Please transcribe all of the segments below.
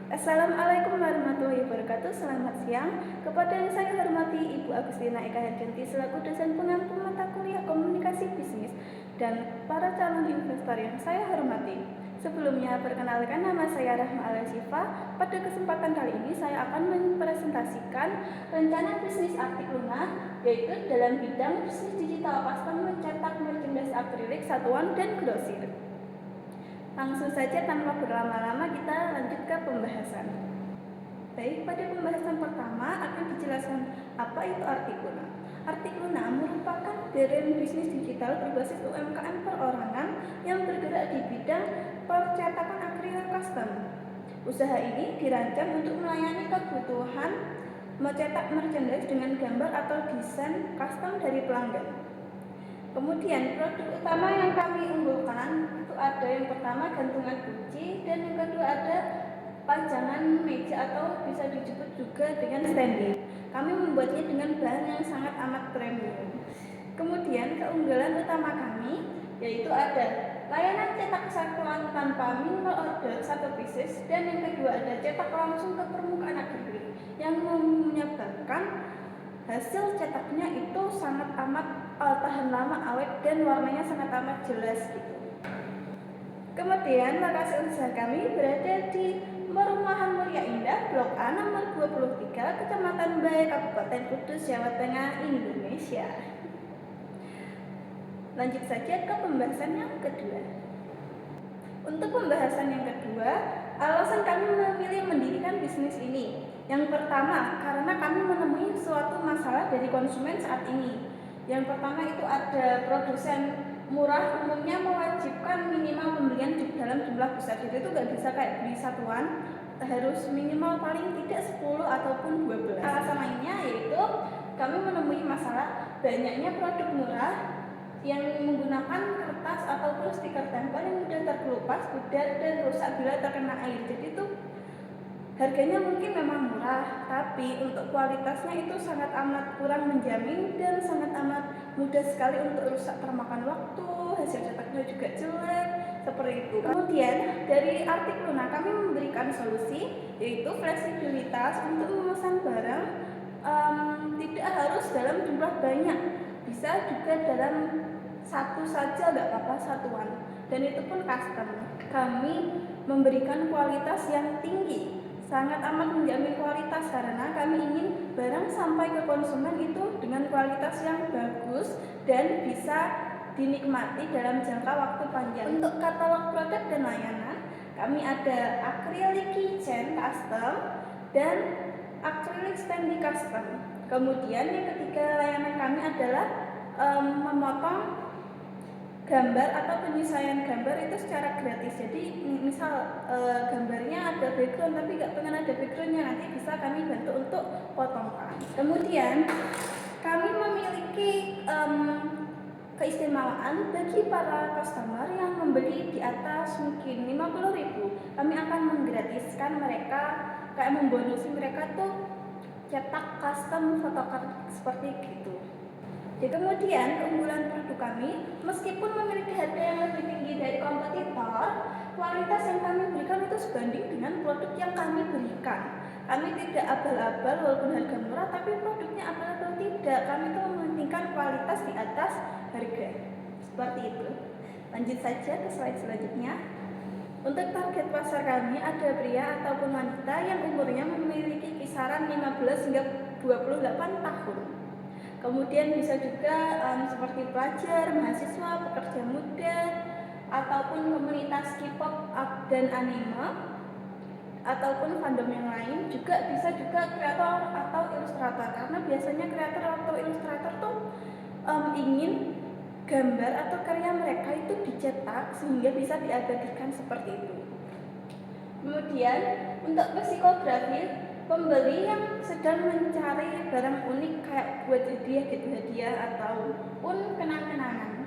Assalamualaikum warahmatullahi wabarakatuh. Selamat siang. Kepada yang saya hormati Ibu Agustina Eka Herjanti selaku dosen pengampu mata kuliah komunikasi bisnis dan para calon investor yang saya hormati. Sebelumnya, perkenalkan nama saya Rahma Al-Syifa. Pada kesempatan kali ini saya akan mempresentasikan rencana bisnis Artik Luna, yaitu dalam bidang bisnis digital custom mencetak merchandise akrilik satuan dan grosir. Langsung saja tanpa berlama-lama kita lanjut ke pembahasan. Baik, pada pembahasan pertama akan dijelaskan apa itu Artik Luna. Artik Luna merupakan brand bisnis digital berbasis UMKM perorangan yang bergerak di bidang percetakan akrilik custom. Usaha ini dirancang untuk melayani kebutuhan mencetak merchandise dengan gambar atau desain custom dari pelanggan. Kemudian produk utama yang kami unggulkan itu ada yang pertama gantungan kunci dan yang kedua ada pajangan meja atau bisa disebut juga dengan standing. Kami membuatnya dengan bahan yang sangat amat premium. Kemudian keunggulan utama kami yaitu ada layanan cetak satuan tanpa minimal order 1 pieces dan yang kedua ada cetak langsung ke permukaan akrilik yang menyebabkan hasil cetaknya itu sangat amat tahan lama, awet dan warnanya sangat amat jelas gitu. Kemudian lokasi usaha kami berada di Perumahan Mulia Indah, Blok A nomor 23, Kecamatan Bay, Kabupaten Kudus, Jawa Tengah, Indonesia. Lanjut saja ke pembahasan yang kedua. Untuk pembahasan yang kedua, alasan kami memilih mendirikan bisnis ini. Yang pertama, karena kami menemui suatu masalah dari konsumen saat ini. Yang pertama itu ada produsen murah umumnya mewajibkan minimal pembelian dalam jumlah besar. Jadi itu nggak bisa kayak beli satuan, harus minimal paling tidak 10 ataupun 12. Alasan lainnya yaitu kami menemui masalah banyaknya produk murah yang menggunakan kertas ataupun stiker tempel yang mudah terkelupas, pudar dan rusak bila terkena air. Jadi itu harganya mungkin memang murah, tapi untuk kualitasnya itu sangat amat kurang menjamin dan sangat amat mudah sekali untuk rusak termakan waktu, hasil cetaknya juga jelek, seperti itu. Kemudian dari Artik Luna kami memberikan solusi yaitu fleksibilitas untuk memesan barang tidak harus dalam jumlah banyak, bisa juga dalam satu saja nggak apa-apa satuan, dan itu pun custom. Kami memberikan kualitas yang tinggi, sangat amat menjamin kualitas karena kami ingin barang sampai ke konsumen itu dengan kualitas yang bagus dan bisa dinikmati dalam jangka waktu panjang. Untuk katalog produk dan layanan, kami ada acrylic keychain custom dan acrylic standee custom. Kemudian yang ketiga layanan kami adalah memotong gambar atau penyesuaian gambar itu secara gratis. Jadi misal gambarnya ada background tapi nggak pengen ada backgroundnya, nanti bisa kami bantu untuk potongkan. Kemudian kami memiliki keistimewaan bagi para customer yang membeli di atas mungkin 50.000, kami akan menggratiskan mereka, kayak membonusi mereka tuh cetak custom photocard seperti gitu. Jadi kemudian keunggulan produk kami, meskipun memiliki harga yang lebih tinggi dari kompetitor, kualitas yang kami berikan itu sebanding dengan produk yang kami berikan. Kami tidak abal-abal walaupun harga murah, tapi produknya abal-abal tidak. Kami itu mementingkan kualitas di atas harga. Seperti itu. Lanjut saja ke slide selanjutnya. Untuk target pasar kami ada pria ataupun wanita yang umurnya memiliki kisaran 15 hingga 28 tahun. Kemudian bisa juga seperti pelajar, mahasiswa, pekerja muda, ataupun komunitas K-pop dan anime, ataupun fandom yang lain. Juga bisa juga kreator atau ilustrator, karena biasanya kreator atau ilustrator tuh ingin gambar atau karya mereka itu dicetak sehingga bisa diabadikan seperti itu. Kemudian untuk psikografi, pembeli yang sedang mencari barang unik kayak buat hadiah gitu, hadiah ataupun kenang-kenangan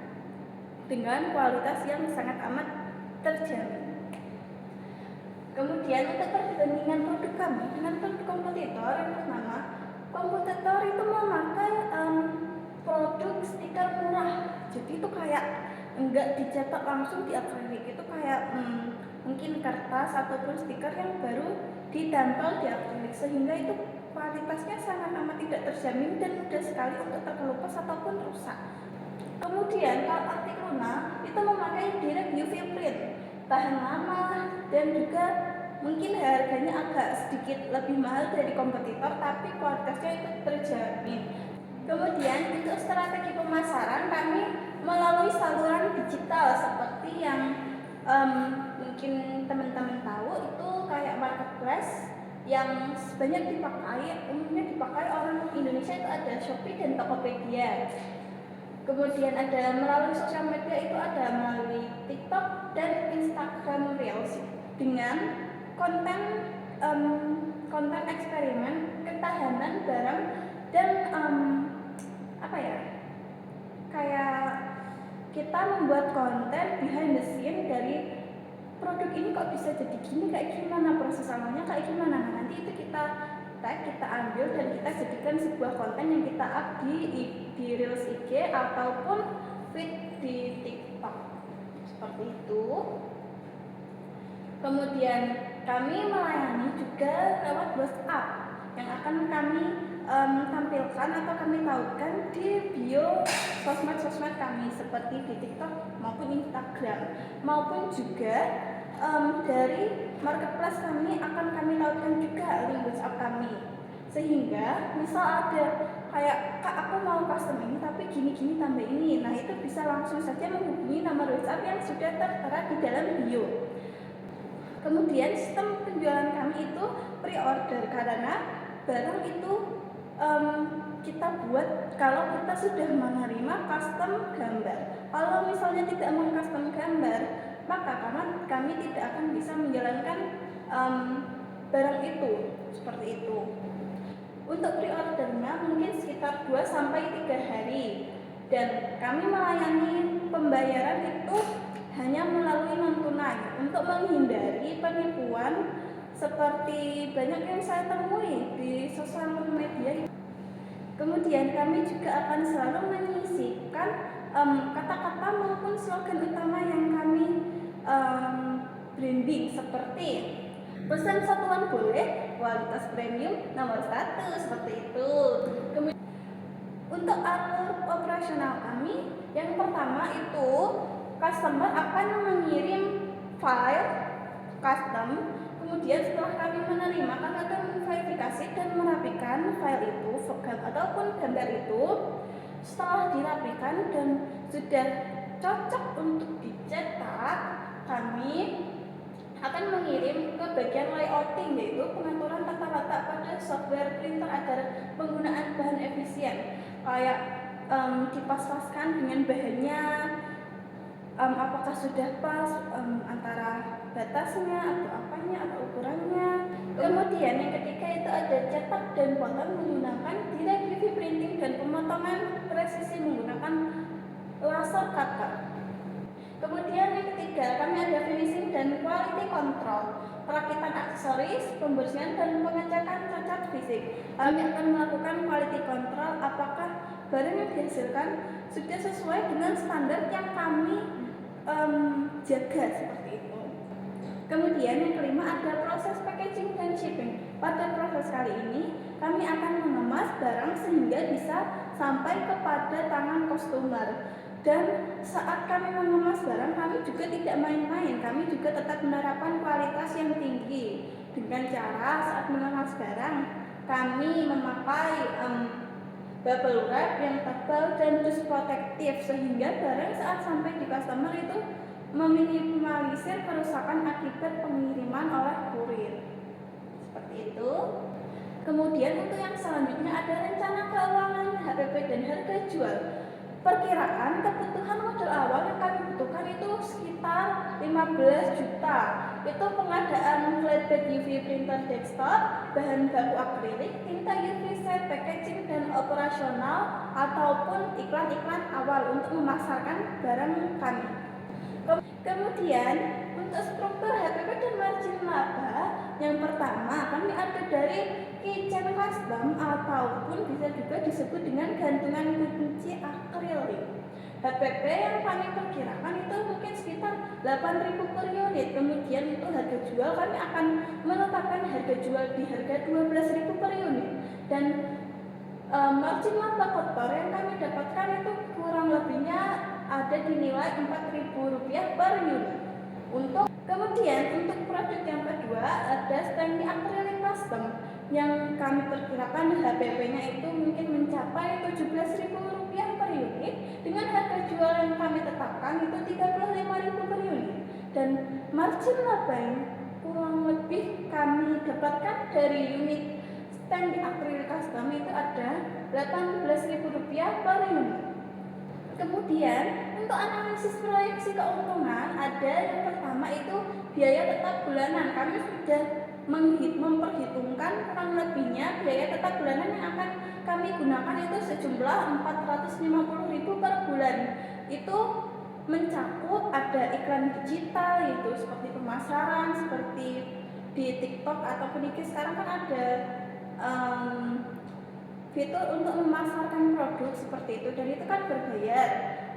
dengan kualitas yang sangat amat terjamin. Kemudian untuk perbandingan produk kami dengan produk kompetitor, yang pertama, kompetitor itu memakai produk stiker murah. Jadi itu kayak enggak dicetak langsung di akrilik, itu kayak mungkin kertas ataupun stiker yang baru ditempel di akrilik, sehingga itu kualitasnya sangat amat tidak terjamin dan mudah sekali untuk terkelupas ataupun rusak. Kemudian kalau artik Luna itu memakai direct UV print, tahan lama dan juga mungkin harganya agak sedikit lebih mahal dari kompetitor, tapi kualitasnya itu terjamin. Kemudian untuk strategi pemasaran kami melalui saluran digital seperti yang mungkin teman-teman tahu, itu kayak marketplace yang banyak dipakai, umumnya dipakai orang Indonesia, itu ada Shopee dan Tokopedia. Kemudian ada melalui sosial media, itu ada melalui TikTok dan Instagram Reels dengan konten konten eksperimen ketahanan barang dan kayak kita membuat konten behind the scene dari produk ini kok bisa jadi gini, kayak gimana proses awalnya, kayak gimana. Nah, nanti itu kita tag, kita ambil dan kita jadikan sebuah konten yang kita up di Reels IG ataupun feed di TikTok seperti itu. Kemudian kami melayani juga lewat WhatsApp yang akan kami tampilkan atau kami tautkan di bio sosmed kami seperti di TikTok maupun Instagram, maupun juga dari marketplace kami akan kami tautkan juga link WhatsApp kami, sehingga misal ada kayak, Kak aku mau custom ini tapi gini tambah ini, nah itu bisa langsung saja menghubungi nomor WhatsApp yang sudah tertera di dalam bio. Kemudian sistem penjualan kami itu pre-order, karena barang itu kita buat kalau kita sudah menerima custom gambar. Kalau misalnya tidak meng-custom gambar, maka kami tidak akan bisa menjalankan barang itu, seperti itu. Untuk pre-ordernya mungkin sekitar 2-3 hari, dan kami melayani pembayaran itu hanya melalui non-tunai untuk menghindari penipuan seperti banyak yang saya temui di sosial media. Kemudian kami juga akan selalu menyisipkan kata-kata maupun slogan utama yang kami branding, seperti pesan satuan boleh, kualitas premium nomor 1, seperti itu. Kemudian untuk alur operasional kami, yang pertama itu customer akan mengirim file custom. Kemudian setelah kami menerima, kami akan memverifikasi dan merapikan file itu ataupun gambar itu. Setelah dirapikan dan sudah cocok untuk dicetak, kami akan mengirim ke bagian layouting, yaitu pengaturan tata letak pada software printer agar penggunaan bahan efisien, kayak dipas-paskan dengan bahannya, apakah sudah pas antara batasnya atau apanya atau ukurannya. Kemudian yang ketiga itu ada cetak dan potong menggunakan direct UV printing dan pemotongan presisi menggunakan laser cutter. Kemudian yang ketiga, kami ada finishing dan quality control, perakitan aksesoris, pembersihan dan pengecekan cacat fisik. Kami akan melakukan quality control apakah barang yang dihasilkan sudah sesuai dengan standar yang kami jaga, seperti itu. Kemudian yang kelima ada proses packaging dan shipping. Pada proses kali ini kami akan mengemas barang sehingga bisa sampai kepada tangan customer. Dan saat kami mengemas barang, kami juga tidak main-main, kami juga tetap menerapkan kualitas yang tinggi. Dengan cara saat mengemas barang, kami memakai bubble wrap yang tebal dan dus protektif, sehingga barang saat sampai di customer itu meminimalisir kerusakan akibat pengiriman oleh kurir. Seperti itu. Kemudian untuk yang selanjutnya ada rencana keuangan, HPP dan harga jual. Perkiraan kebutuhan modal awal yang kami butuhkan itu sekitar 15 juta. Itu pengadaan flatbed UV printer desktop, bahan baku akrilik, tinta UV set, packaging dan operasional ataupun iklan-iklan awal untuk memasarkan barang kami. Kemudian untuk struktur HPP dan margin laba, yang pertama kami ada dari kitchen custom ataupun bisa juga disebut dengan gantungan kunci akrilik. HPP yang kami perkirakan itu mungkin sekitar 8.000 per unit. Kemudian untuk harga jual kami akan menetapkan harga harga jual di harga 12.000 per unit, dan margin laba kotor yang kami dapatkan itu kurang lebihnya ada di nilai Rp4.000 per unit. Kemudian untuk produk yang kedua ada Stanley Acrylic Custom yang kami perkirakan HPP-nya itu mungkin mencapai Rp17.000 per unit dengan harga jual yang kami tetapkan itu Rp35.000 per unit, dan margin laba yang kurang lebih kami dapatkan dari unit Stanley Acrylic Custom itu ada Rp18.000 per unit. Kemudian untuk analisis proyeksi keuntungan ada yang pertama itu biaya tetap bulanan. Kami sudah memperhitungkan kurang lebihnya biaya tetap bulanan yang akan kami gunakan itu sejumlah Rp450.000 per bulan. Itu mencakup ada iklan digital itu seperti pemasaran, seperti di TikTok ataupun IG sekarang kan ada fitur untuk memasarkan produk seperti itu, dan itu kan berbayar.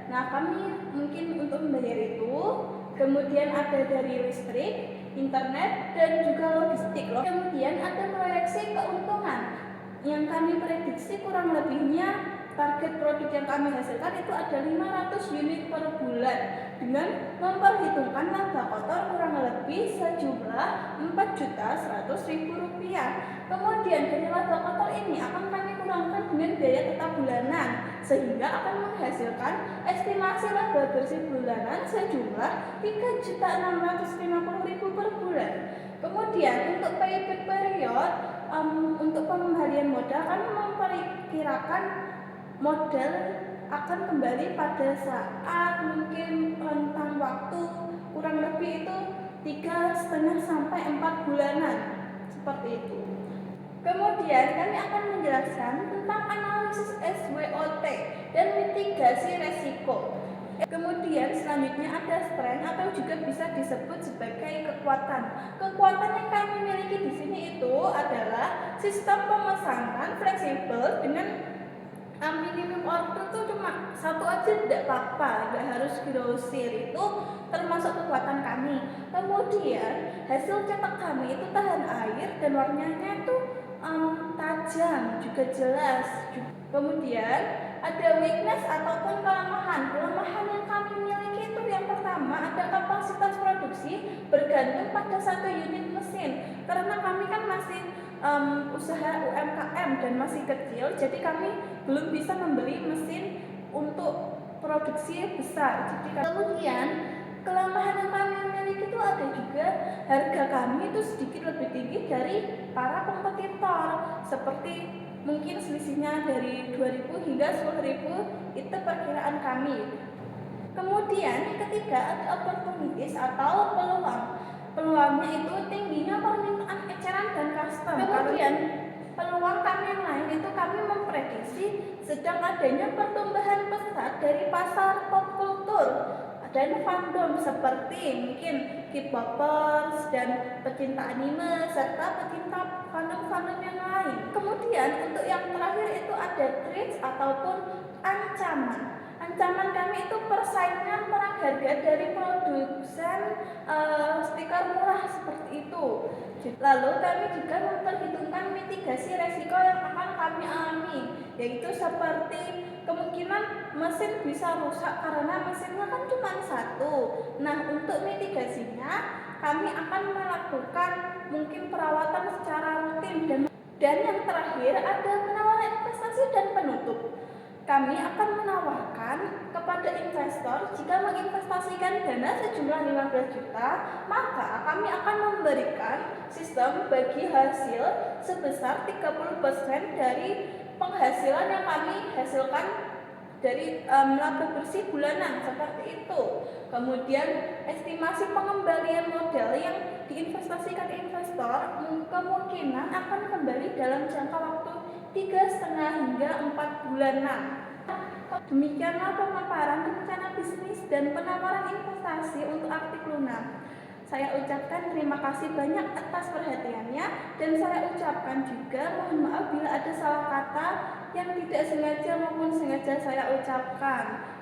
Nah, kami mungkin untuk membayar itu, kemudian ada dari listrik, internet, dan juga logistik. Kemudian ada proyeksi keuntungan yang kami prediksi kurang lebihnya target produk yang kami hasilkan itu ada 500 unit per bulan dengan memperhitungkan laba kotor kurang lebih sejumlah Rp4.100.000. Kemudian dari laba kotor ini akan kami kurangkan dengan biaya tetap bulanan sehingga akan menghasilkan estimasi laba bersih bulanan sejumlah Rp3.650.000 per bulan. Kemudian untuk payback period untuk pengembalian modal kami memperkirakan modal akan kembali pada saat mungkin rentang waktu kurang lebih itu 3,5 sampai 4 bulanan seperti itu. Kemudian kami akan menjelaskan tentang analisis SWOT dan mitigasi resiko. Kemudian selanjutnya ada strength atau juga bisa disebut sebagai kekuatan. Kekuatan yang kami miliki di sini itu adalah sistem pemesanan fleksibel dengan minimum order itu cuma satu aja tidak apa-apa, tidak harus grosir, itu termasuk kekuatan kami. Kemudian hasil cetak kami itu tahan air dan warnanya itu tajam juga jelas. Kemudian ada weakness ataupun kelemahan. Kelemahan yang kami miliki itu yang pertama ada kapasitas produksi bergantung pada satu unit mesin, karena kami kan masih usaha UMKM dan masih kecil, jadi kami belum bisa membeli mesin untuk produksi besar. Kemudian kelemahan yang kami miliki itu ada juga harga kami itu sedikit lebih tinggi dari para kompetitor, seperti mungkin selisihnya dari 2.000 hingga 10.000 itu perkiraan kami. Kemudian ketiga ada opportunities atau peluang. Peluangnya itu tingginya permintaan eceran dan custom. Kemudian peluang kami yang lain itu kami memprediksi sedang adanya pertumbuhan pesat dari pasar pop kultur dan fandom seperti mungkin K-popers dan pecinta anime serta pecinta fandom-fandom yang lain. Kemudian untuk yang terakhir itu ada threats ataupun ancaman. Ancaman kami itu persaingan perang harga dari produsen stiker murah seperti itu. Lalu kami juga memperhitungkan mitigasi resiko yang akan kami alami, yaitu seperti kemungkinan mesin bisa rusak karena mesinnya kan cuma satu. Nah, untuk mitigasinya kami akan melakukan mungkin perawatan secara rutin, dan yang terakhir ada penawaran investasi dan penutup. Kami akan menawarkan kepada investor jika menginvestasikan dana sejumlah 15 juta, maka kami akan memberikan sistem bagi hasil sebesar 30% dari penghasilan yang kami hasilkan dari laba bersih bulanan seperti itu. Kemudian estimasi pengembalian modal yang diinvestasikan investor kemungkinan akan kembali dalam jangka waktu 3,5 hingga 4 bulanan. Demikianlah pemaparan rencana bisnis dan penawaran investasi untuk Arctic Luna. Saya ucapkan terima kasih banyak atas perhatiannya, dan saya ucapkan juga mohon maaf bila ada salah kata yang tidak sengaja maupun sengaja saya ucapkan.